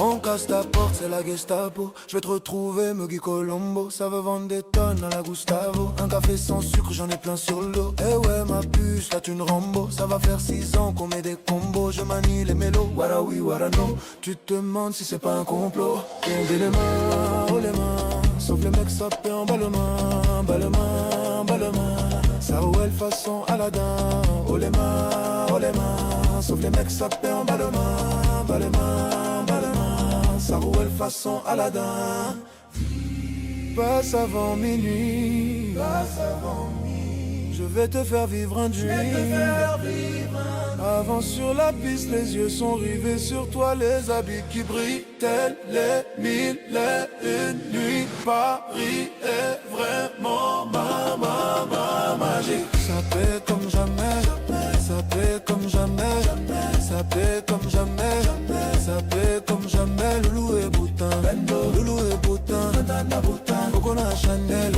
On casse ta porte, c'est la Gestapo. Je vais te retrouver, Muggy Colombo. Ça veut vendre des tonnes à la Gustavo. Un café sans sucre, j'en ai plein sur le dos. Eh ouais, ma puce, là tu une Rambo. Ça va faire 6 ans qu'on met des combos. Je manie les mélos, wara oui, wara no. Tu te demandes si c'est pas un complot. Tendez les mains, oh les mains. Sauf les mecs sapés en ballement, ballement, ballement. Ça rouelle façon Aladdin. Oh les mains, oh les mains. Sauf les mecs sapés en ballement, ballement, ballement. Ça roule façon Aladdin. Passe avant minuit, passe avant minuit. Je vais te faire vivre un dream. Avance sur la piste, les yeux sont rivés sur toi. Les habits qui brillent, tels les 1001 nuits. Paris est vraiment magique. Ça paie comme jamais, ça paie comme jamais, ça paie comme jamais, ça paie comme jamais. Loulou et Boutin, Loulou et Boutin, Coconut Chanel,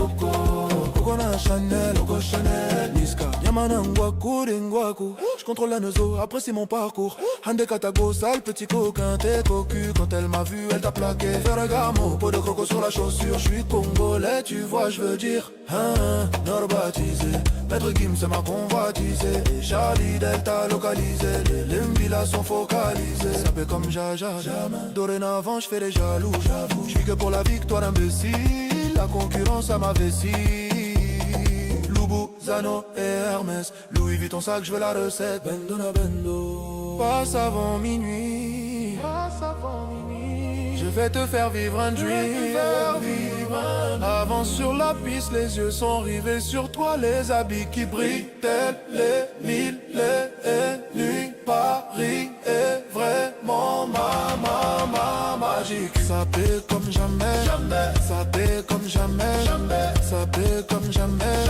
Coconut Chanel, Coco Chanel, Niska. Yamana Ngwaku, Ngwaku. Je contrôle la neuzo, apprécie mon parcours. Hande Katago, sale petit coquin, t'es cocu. Quand elle m'a vu, elle t'a plaqué. Ferragamo, peau de coco sur la chaussure. Je suis congolais, tu vois, je veux dire. Nord-baptisé. Maître Kim, c'est ma convoitisée. Charlie Delta localisé. Les limbillas sont focalisés. Ça fait comme Jaja. Dorénavant, je fais les jaloux. Je vis que pour la victoire, imbécile. La concurrence à ma vessie. Loubou, Zano et Hermès. Louis Vuitton sac, je veux la recette. Bendo na bendo. Passe avant minuit. Passe avant minuit. Je vais te faire vivre un dream. Avance sur la piste, les yeux sont rivés sur toi. Les habits qui brillent, tels les 1001 nuits. Paris est vraiment magique. Ça paie comme jamais, ça paie comme jamais, ça paie comme jamais,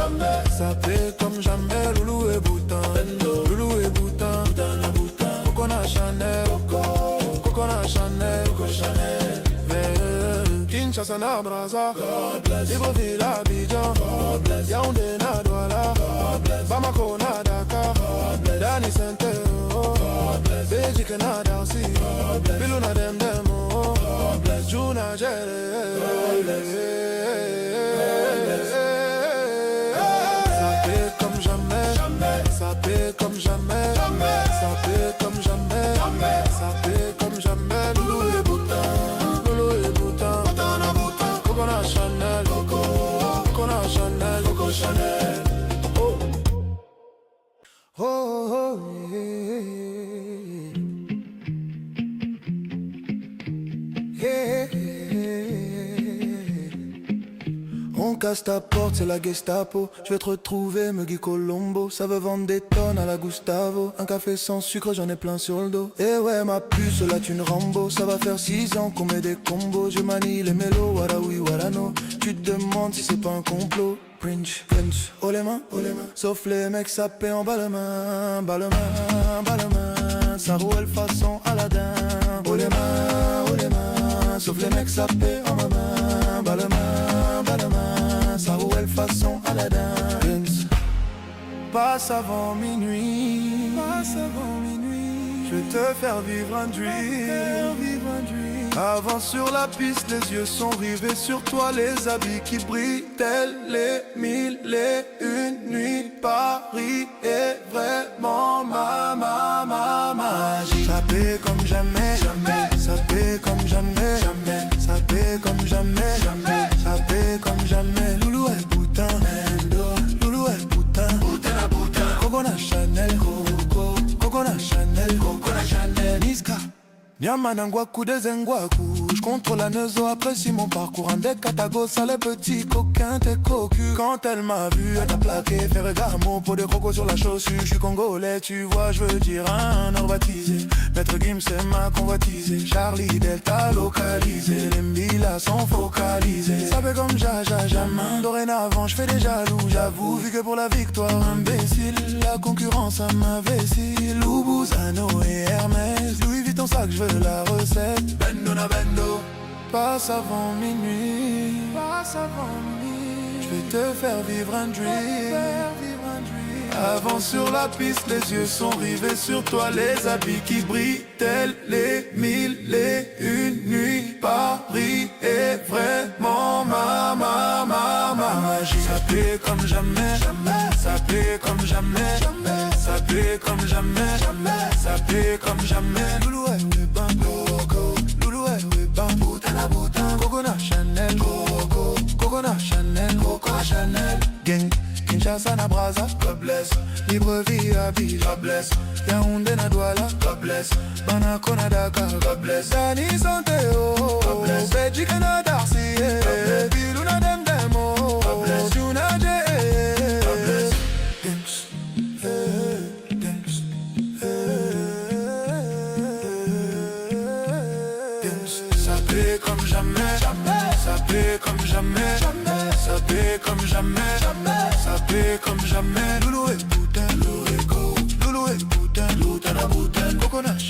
ça paie comme jamais. Loulou et Boutin, Loulou et Boutin, Coconut Chanel, Coconut Chanel, Coco Chanel. Kinshasa na Brazza, Libreville Abidjan, Yaoundé na Douala, Bamako na Dakar, Dani Saint-Théo, Belgique na Darcy, Bilou na Demdemo, Juna Jere. Ça paie comme jamais, ça paie comme jamais, ça paie comme jamais, ça paie comme jamais. Loulou et Boutin, Loulou et Boutin, Coconut Chanel, Coconut Chanel, Coco Chanel. Oh, oh, oh, yeah. On casse ta porte, c'est la Gestapo. Je vais te retrouver, Muggy Colombo. Ça veut vendre des tonnes à la Gustavo. Un café sans sucre, j'en ai plein sur le dos. Eh ouais, ma puce, là tu une Rambo. Ça va faire 6 ans qu'on met des combos. Je manie les mélos, wara oui, wara no. Tu te demandes si c'est pas un complot. Prince, oh les mains, sauf les mecs sapés en ballement, ballement, ballement. Ça roule façon Aladdin. Oh les mains, sauf les mecs sapés en main, ballement, ballement. Ça roule façon Aladdin. Passe avant minuit, passe avant minuit. Je vais te faire vivre un dream. Avance sur la piste, les yeux sont rivés sur toi. Les habits qui brillent, tels les 1001 nuits. Paris est vraiment magique. Ça paie comme jamais, ça paie comme jamais, ça paie comme jamais, ça paie comme jamais. Loulou et Boutin, Loulou et Boutin, Coconut Chanel, Coconut Chanel, Coconut Chanel, Niska. Nyamana Ngwaku des Ngwaku. J'contrôle la neuzo, apprécie mon parcours. Un deck Katago, ça les petits coquins, t'es cocu. Quand elle m'a vu, elle t'a plaqué. Ferragamo, peau de croco sur la chaussure. J'suis congolais, tu vois, j'veux dire un or baptisé. Maître Kim, c'est ma convoitisée. Charlie Delta localisé. Les limbillas sont focalisés. Ça fait comme Jaja, jamais. Dorénavant, j'fais des jaloux. J'avoue, vu que pour la victoire, imbécile. La concurrence à ma vessie. Loubou, Zano et Hermès. Louis Vuitton sac, j'veux la recette. Bendo na bendo. Passe avant minuit, passe avant minuit. Je vais te faire vivre un dream. Avance sur la piste, les yeux sont rivés sur toi. Les habits qui brillent, tels les 1001 nuits. sana braza, God bless. Libreville à Ville, God bless. Yaoundé na Douala, God bless. Banako na Dakar, God bless. Dani Santeo, God bless. Belgique na Darcy, Bilou na Demdemo, God bless. Juna J, God bless. Dance, dance, dance. Ça paie comme jamais, jamais. Ça paie comme jamais, jamais. Ça paie comme jamais, jamais. Ça paie comme jamais. Loulou et Boutin, Loulou et Go, Loulou et Boutin, Loutana Boutin, Coconut.